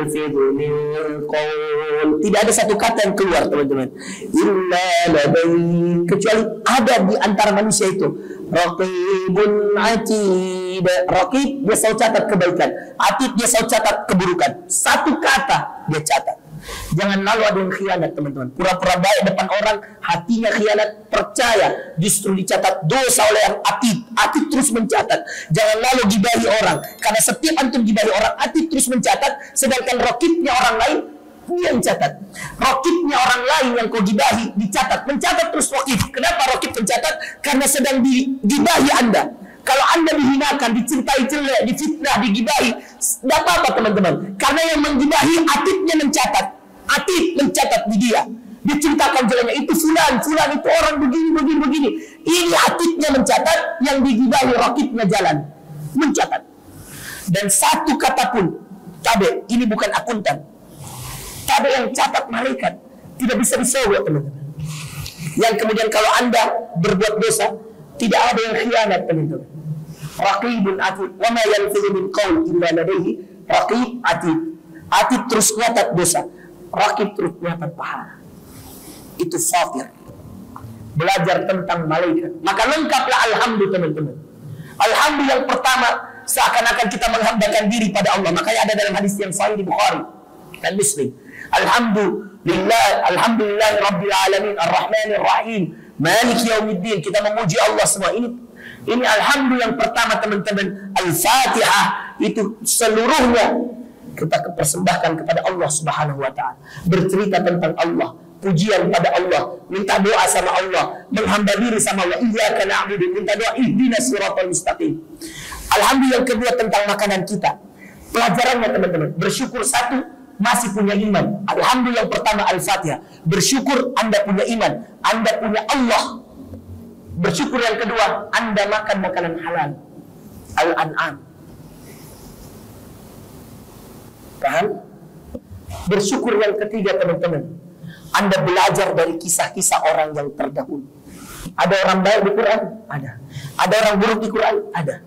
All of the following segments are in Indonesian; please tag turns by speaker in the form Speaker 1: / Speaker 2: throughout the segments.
Speaker 1: yalfidhu min qaul. Tidak ada satu kata yang keluar, teman-teman. Illa ladayhi, kecuali ada di antara manusia itu raqibun atid. Raqib dia selalu catat kebaikan, atid dia selalu catat keburukan. Satu kata dia catat. Jangan lalu ada yang khianat, teman-teman. Pura-pura baik depan orang, hatinya khianat. Percaya, justru dicatat dosa oleh yang atid. Atid terus mencatat. Jangan lalu gibahi orang, karena setiap antum gibahi orang, atid terus mencatat. Sedangkan rokibnya orang lain, dia yang catat. Rokibnya orang lain yang kau gibahi dicatat, mencatat terus rokib. Kenapa rokib mencatat? Karena sedang digibahi anda. Kalau anda dihinakan, dicintai jelek, difitnah, digibahi, tidak apa-apa, teman-teman. Karena yang menggibahi, atidnya mencatat. Atid mencatat di dia. Diceritakan jeleknya, itu fulan itu orang begini. Ini atidnya mencatat, yang digibahi raqibnya jalan. Mencatat. Dan satu kata pun, tabe, ini bukan akuntan. Tabe yang catat malaikat. Tidak bisa disogok, teman-teman. Yang kemudian kalau anda berbuat dosa, tidak ada yang khianat, teman-teman. Raqibun atid, wa ma yalfidhu min qaul illa ladayhi raqib atid. Atid terus catat dosa, raqib terus catat pahala. Itu fatir. Belajar tentang malaikat. Maka lengkaplah alhamdulillah, teman-teman. Alhamdulillah yang pertama, seakan-akan kita menghambakan diri pada Allah. Makanya ada dalam hadis yang sahih di Bukhari dan Muslim. Alhamdulillah rabbil alamin arrahmanir rahim maliki yaumiddin. Kita memuji Allah semua. Ini alhamdulillah yang pertama, teman-teman. Al-Fatihah itu seluruhnya kita persembahkan kepada Allah Subhanahu wa taala. Bercerita tentang Allah, pujian pada Allah, minta doa sama Allah, menghamba diri sama Allah. Iyyaka na'budu, minta doa ihdinas siratal mustaqim. Alhamdulillah yang kedua tentang makanan kita. Pelajarannya, teman-teman, bersyukur satu, masih punya iman. Alhamdulillah yang pertama Al-Fatihah. Bersyukur Anda punya iman, Anda punya Allah. Bersyukur yang kedua, Anda makan makanan halal. Al-An'am. Paham? Bersyukur yang ketiga, teman-teman, Anda belajar dari kisah-kisah orang yang terdahulu. Ada orang baik di Quran? Ada. Ada orang buruk di Quran? Ada.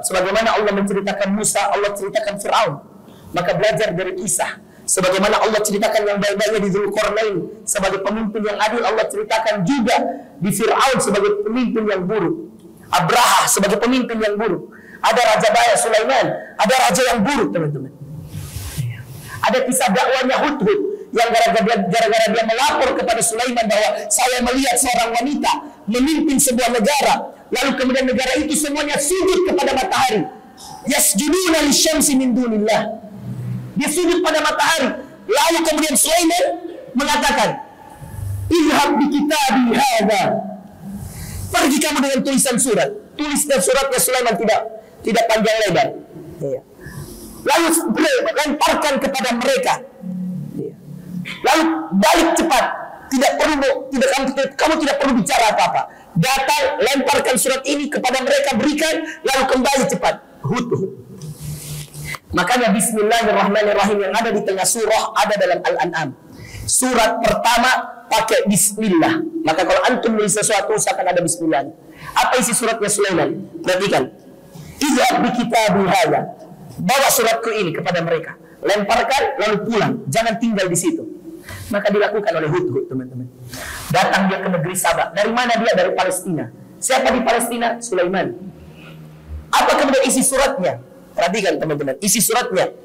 Speaker 1: Sebagaimana Allah menceritakan Musa, Allah ceritakan Fir'aun. Maka belajar dari kisah. Sebagaimana Allah ceritakan yang baik-baiknya di Dzulqarnain sebagai pemimpin yang adil, Allah ceritakan juga di Fir'aun sebagai pemimpin yang buruk, Abraha sebagai pemimpin yang buruk. Ada raja baik Sulaiman, ada raja yang buruk, teman-teman. Ada kisah dakwanya Hudhud yang gara-gara dia melapor kepada Sulaiman bahwa saya melihat seorang wanita memimpin sebuah negara, lalu kemudian negara itu semuanya sujud kepada matahari. Yasjuduna lisyamsi min dunillah. Dia sujud pada matahari. Lalu kemudian Sulaiman mengatakan, "Idhab bi kitabi hadza." Pergi kamu dengan tulisan surat. Tulis dan suratnya Sulaiman tidak panjang lebar. Lalu lemparkan kepada mereka. Lalu balik cepat. Kamu tidak perlu bicara apa-apa. Datang, lemparkan surat ini kepada mereka, berikan, lalu kembali cepat. Hud. Makanya bismillahirrahmanirrahim yang ada di tengah surah ada dalam Al-An'am. Surat pertama pakai bismillah. Maka kalau antum nulis sesuatu usahakan ada bismillah. Apa isi suratnya Sulaiman? Perhatikan. Idhab bi kitabi hadza. Bawa suratku ini kepada mereka. Lemparkan lalu pulang. Jangan tinggal di situ. Maka dilakukan oleh Hudhud, teman-teman. Datang dia ke negeri Sabah. Dari mana dia? Dari Palestina. Siapa di Palestina? Sulaiman. Apa kemudian isi suratnya? Perhatikan, teman-teman, isi suratnya.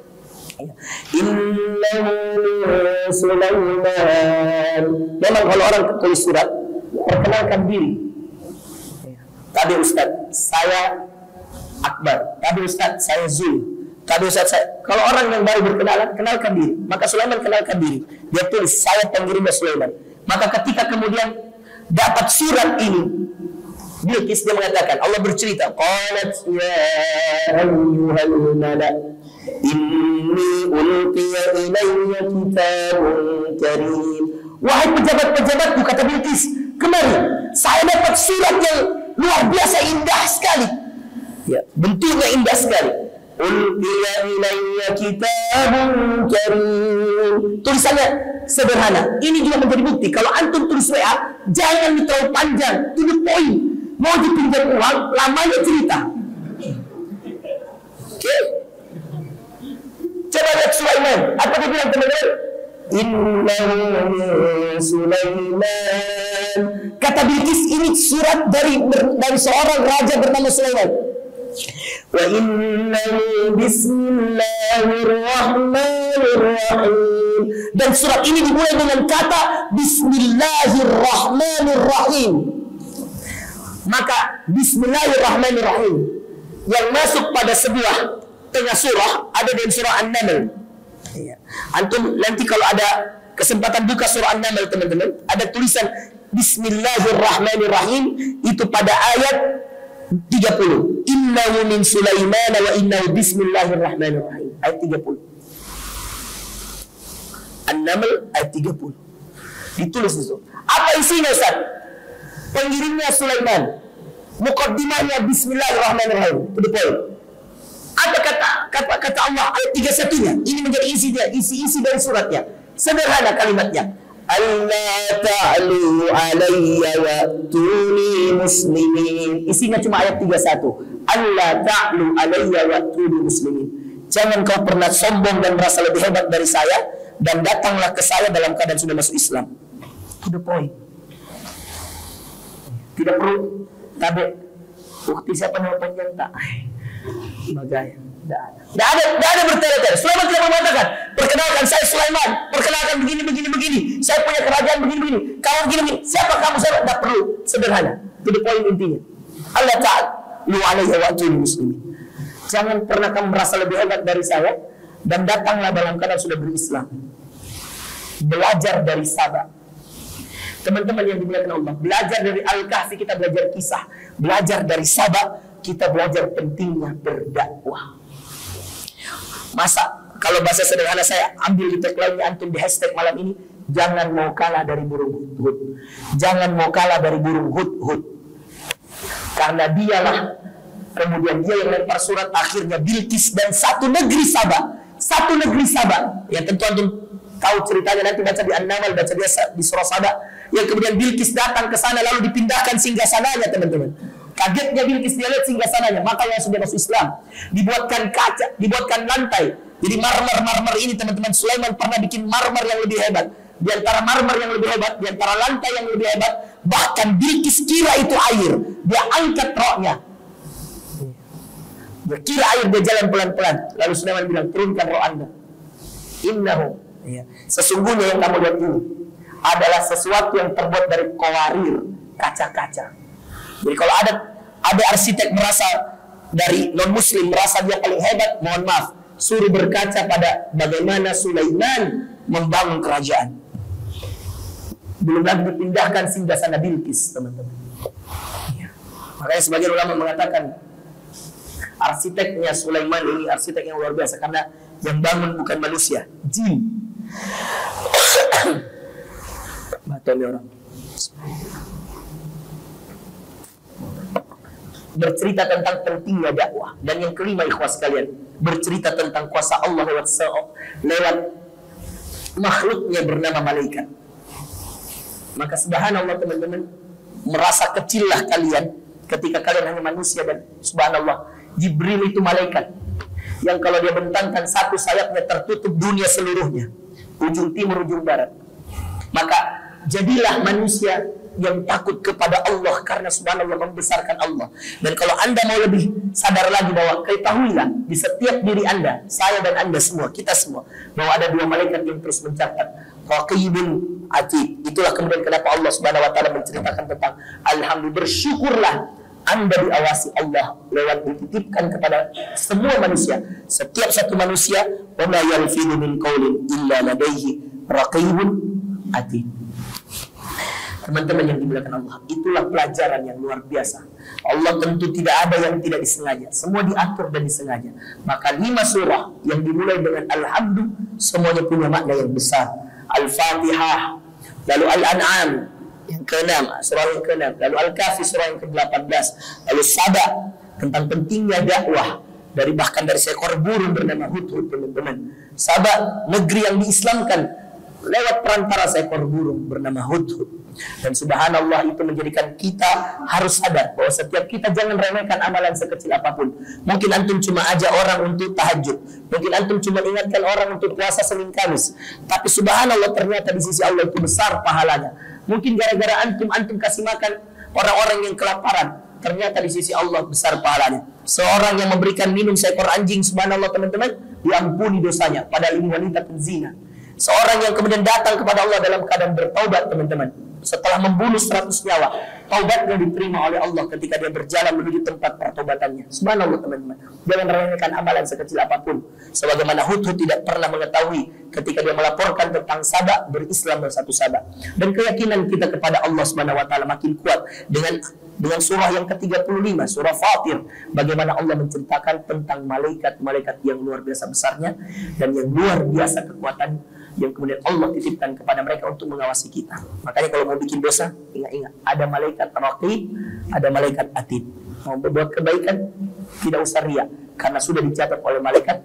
Speaker 1: Innahu Sulaiman. Memang kalau orang tulis surat, perkenalkan diri. Tadi Ustaz, saya Akbar. Tadi Ustaz, saya Zul. Tadi Ustaz, saya. Kalau orang yang baru berkenalan, kenalkan diri. Maka Sulaiman kenalkan diri. Dia tulis, saya pengirimnya Sulaiman. Maka ketika kemudian dapat surat ini, Bilqis dia mengatakan, Allah bercerita, qalat ya ayyuhal mala inni ulqiya ilayya kitabun karim. Wahai pejabat-pejabatku, kata Bilqis, kemari, saya dapat surat yang luar biasa indah sekali. Ya, bentuknya indah sekali. Ulqiya ilayya kitabun karim. Tulisannya sederhana. Ini juga menjadi bukti kalau antum tulis WA, jangan terlalu panjang, to the point. Mau dipinjam uang, lamanya cerita. Oke? Coba lihat Sulaiman. Apa dia bilang teman-teman? Innahu min Sulaiman. Kata Bilqis, ini surat dari seorang raja bernama Sulaiman. Wa innahu bismillahirrahmanirrahim. Dan surat ini dimulai dengan kata Bismillahirrahmanirrahim. Maka Bismillahirrahmanirrahim yang masuk pada sebuah tengah surah ada dalam surah An-Naml. Antum nanti kalau ada kesempatan buka surah An-Naml teman-teman, ada tulisan Bismillahirrahmanirrahim itu pada ayat 30. Innahu min Sulaiman wa innahu bismillahirrahmanirrahim. Ayat 30. An-Naml ayat 30. Ditulis itu. Apa isinya Ustaz? Pengirimnya Sulaiman. Muqaddimahnya bismillahirrahmanirrahim. To the point. Apa kata Allah ayat 31-nya? Ini menjadi isi dari suratnya. Sederhana kalimatnya. Allah ta'lu alayya wa'tuni muslimin. Isinya cuma ayat 31. Allah ta'lu alayya wa'tuni muslimin. Jangan kau pernah sombong dan merasa lebih hebat dari saya, dan datanglah ke saya dalam keadaan sudah masuk Islam. To the point. Tidak perlu tabe. Bukti siapa nama panjang tak? Bagaya. Tidak ada bertele-tele. Sulaiman tidak mengatakan, perkenalkan saya Sulaiman, perkenalkan begini. Saya punya kerajaan begini. Kamu begini. Siapa kamu? Saya tidak perlu. Sederhana. Itu poin intinya. Allah ta'ala alayhi wa ta'ala muslimin. Jangan pernah kamu merasa lebih hebat dari saya, dan datanglah dalam keadaan sudah berislam. Belajar dari Saba. Teman-teman yang dimuliakan Allah, belajar dari Al-Kahfi kita belajar kisah, belajar dari Saba kita belajar pentingnya berdakwah. Masa kalau bahasa sederhana saya ambil di tagline antum di hashtag malam ini, jangan mau kalah dari burung hudhud. Jangan mau kalah dari burung hudhud. Karena dialah kemudian dia yang lempar surat akhirnya Bilqis dan satu negeri Saba. Ya tentu antum tahu ceritanya, nanti baca di An-Naml, baca di surah Saba. Yang kemudian Bilqis datang ke sana lalu dipindahkan singgasananya teman-teman. Kagetnya Bilqis dia lihat singgasananya, maka yang sudah masuk Islam dibuatkan kaca, dibuatkan lantai. Jadi marmer ini teman-teman, Sulaiman pernah bikin marmer yang lebih hebat. Di antara marmer yang lebih hebat, di antara lantai yang lebih hebat, bahkan Bilqis kira itu air. Dia angkat rohnya. Dia kira air, dia jalan pelan-pelan. Lalu Sulaiman bilang, turunkan roh Anda. Innahu, sesungguhnya yang kamu lihat ini adalah sesuatu yang terbuat dari qawarir, kaca-kaca. Jadi kalau ada arsitek merasa dari non muslim merasa dia paling hebat, mohon maaf, suruh berkaca pada bagaimana Sulaiman membangun kerajaan. Belum lagi dipindahkan singgasana Bilqis, teman-teman. Makanya sebagian ulama mengatakan arsiteknya Sulaiman ini arsitek yang luar biasa, karena yang bangun bukan manusia, jin. Batoni orang. Bercerita tentang pentingnya dakwah. Dan yang kelima ikhwas sekalian, bercerita tentang kuasa Allah lewat makhluknya bernama malaikat. Maka subhanallah teman-teman, merasa kecillah kalian ketika kalian hanya manusia, dan subhanallah Jibril itu malaikat yang kalau dia bentangkan satu sayapnya tertutup dunia seluruhnya, ujung timur ujung barat. Maka jadilah manusia yang takut kepada Allah, karena subhanallah membesarkan Allah. Dan kalau Anda mau lebih sadar lagi, bahwa ketahuilah di setiap diri Anda, saya dan Anda semua, kita semua, bahwa ada dua malaikat yang terus mencatat, raqibun atid. Itulah kemudian kenapa Allah subhanahu wa ta'ala menceritakan tentang alhamdulillah, bersyukurlah Anda diawasi Allah lewat dititipkan kepada semua manusia, setiap satu manusia, wa ma yalfidu min qaulin illa ladaihi raqibun atid. Teman-teman yang dimuliakan Allah, itulah pelajaran yang luar biasa. Allah tentu tidak ada yang tidak disengaja, semua diatur dan disengaja. Maka 5 surah yang dimulai dengan Alhamdulillah semuanya punya makna yang besar. Al-Fatihah, lalu Al-An'am yang ke-6, surah yang ke-6, lalu Al-Kahfi surah yang ke-18, lalu Saba tentang pentingnya dakwah dari seekor burung bernama hudhud, teman-teman. Saba negeri yang diislamkan lewat perantara seekor burung bernama hudhud. Dan subhanallah itu menjadikan kita harus sadar bahwa setiap kita jangan remehkan amalan sekecil apapun. Mungkin antum cuma ajak orang untuk tahajud, mungkin antum cuma ingatkan orang untuk puasa Senin Kamis, tapi subhanallah ternyata di sisi Allah itu besar pahalanya. Mungkin gara-gara antum kasih makan orang-orang yang kelaparan, ternyata di sisi Allah besar pahalanya. Seorang yang memberikan minum seekor anjing, subhanallah teman-teman, diampuni dosanya, padahal ini wanita penzina. Seorang yang kemudian datang kepada Allah dalam keadaan bertaubat, teman-teman, setelah membunuh 100 nyawa, taubatnya diterima oleh Allah ketika dia berjalan menuju tempat pertobatannya. Subhanallah teman-teman, jangan remehkan amalan sekecil apapun. Sebagaimana Hud tidak pernah mengetahui ketika dia melaporkan tentang Saba, berislam satu Saba. Dan keyakinan kita kepada Allah Subhanahu wa taala makin kuat dengan surah yang ke-35, surah Fatir, bagaimana Allah menceritakan tentang malaikat-malaikat yang luar biasa besarnya dan yang luar biasa kekuatan yang kemudian Allah titipkan kepada mereka untuk mengawasi kita. Makanya kalau mau bikin dosa, ingat-ingat, ada malaikat raqib, ada malaikat atid. Mau berbuat kebaikan, tidak usah riya, karena sudah dicatat oleh malaikat